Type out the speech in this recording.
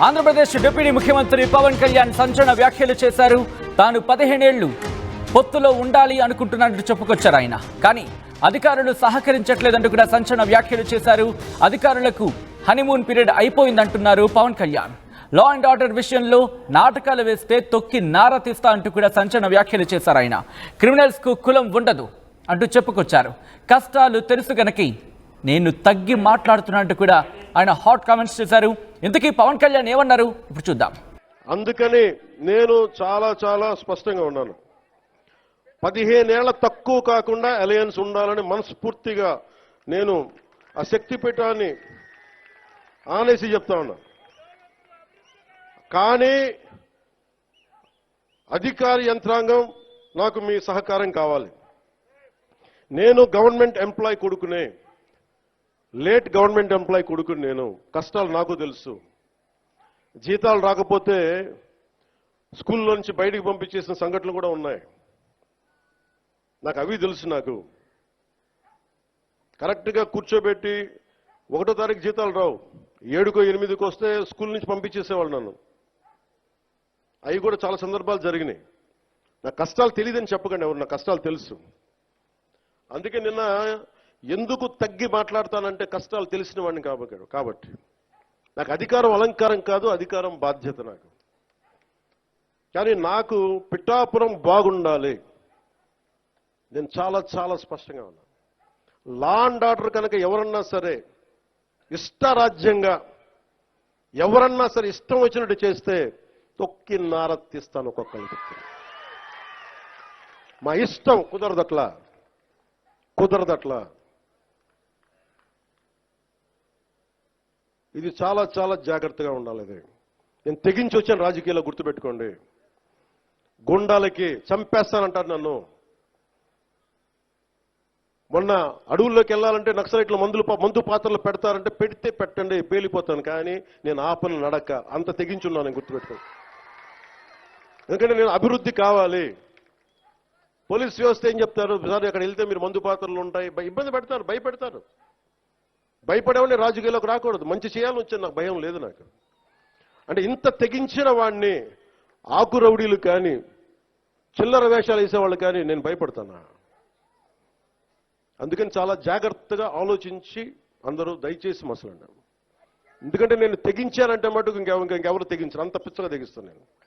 Andhra Pradesh deputy ముఖ్యమంత్రి పవన్ కళ్యాణ్ సంచలన వ్యాఖ్యలు చేశారు. తాను 15 ఏళ్లు పొత్తులో ఉండాలి అనుకుంటున్నట్టు చెప్పుకొచ్చారు ఆయన. కానీ అధికారులు సహకరించట్లేదంటూ కూడా సంచలన వ్యాఖ్యలు చేశారు. అధికారులకు హనీమూన్ పీరియడ్ అయిపోయిందంటున్నారు Pawan Kalyan. Law and order విషయంలో నాటకాలు వేస్తే తొక్కి నారా తీస్తా అంటూ కూడా సంచలన వ్యాఖ్యలు చేశారు ఆయన. క్రిమినల్స్ కు కులం ఉండదు అంటూ చెప్పుకొచ్చారు. కష్టాలు తెలుసు గనక నేను తగ్గి మాట్లాడుతున్నట్టు కూడా ఆయన హాట్ కామెంట్స్ చేశారు. ఇంతకీ పవన్ కళ్యాణ్ ఏమన్నారు ఇప్పుడు చూద్దాం. అందుకని నేను చాలా స్పష్టంగా ఉన్నాను. 15 ఏళ్ల తక్కువ కాకుండా అలయన్స్ ఉండాలని మనస్ఫూర్తిగా నేను ఆ శక్తిపీఠాన్ని ఆనేసి చెప్తా ఉన్నా. కానీ అధికార యంత్రాంగం నాకు మీ సహకారం కావాలి. నేను గవర్నమెంట్ ఎంప్లాయ్ కొడుకునే, లేట్ గవర్నమెంట్ ఎంప్లాయ్ కొడుకుని. నేను కష్టాలు నాకు తెలుసు. జీతాలు రాకపోతే స్కూల్లో నుంచి బయటికి పంపించేసిన సంఘటనలు కూడా ఉన్నాయి. నాకు అవి తెలుసు. నాకు కరెక్ట్గా కూర్చోబెట్టి 1వ తారీఖు జీతాలు రావు, 7కో 8కో వస్తే స్కూల్ నుంచి పంపించేసేవాళ్ళు నన్ను. అవి కూడా చాలా సందర్భాలు జరిగినాయి. నా కష్టాలు తెలియదని చెప్పకండి ఎవరు, నా కష్టాలు తెలుసు. అందుకే నిన్న ఎందుకు తగ్గి మాట్లాడతానంటే కష్టాలు తెలిసిన వాడిని కాబట్టి. నాకు అధికారం అలంకారం కాదు, అధికారం బాధ్యత నాకు. కానీ నాకు పిఠాపురం బాగుండాలి. నేను చాలా స్పష్టంగా ఉన్నా. లా అండ్ ఆర్డర్ కనుక ఎవరన్నా సరే ఇష్టరాజ్యంగా ఎవరన్నా సరే ఇష్టం వచ్చినట్టు చేస్తే తొక్కి నారత్తిస్తాను ఒక్కొక్కరికి. మా ఇష్టం కుదరదట్లా. ఇది చాలా జాగ్రత్తగా ఉండాలి. ఇది నేను తెగించి వచ్చాను రాజకీయాల్లో, గుర్తుపెట్టుకోండి. గుండాలకి చంపేస్తానంటారు నన్ను. మొన్న అడవుల్లోకి వెళ్ళాలంటే నక్సలైట్లు మందు పాత్రలు పెడతారంటే పెడితే పెట్టండి, పేలిపోతాను. కానీ నేను ఆపని నడక అంత తెగించున్నాను, గుర్తుపెట్టుకోండి. ఎందుకంటే నేను అభివృద్ధి కావాలి. పోలీస్ వ్యవస్థ ఏం చెప్తారు, సార్ అక్కడ వెళ్తే మీరు మందు పాత్రలు ఉంటాయి, ఇబ్బంది పెడతారు, భయపెడతారు. భయపడేవాడిని రాజకీయాల్లోకి రాకూడదు. మంచి చేయాలని వచ్చాను, నాకు భయం లేదు నాకు. అంటే ఇంత తెగించిన వాడిని ఆకు రౌడీలు కానీ చిల్లర వేషాలు వేసేవాళ్ళు కానీ నేను భయపడతానా? అందుకని చాలా జాగ్రత్తగా ఆలోచించి అందరూ దయచేసి మసలండి. ఎందుకంటే నేను తెగించానంటే మటుకు ఇంకెవరు తెగించరు. అంత పిచ్చగా తెగిస్తాను నేను.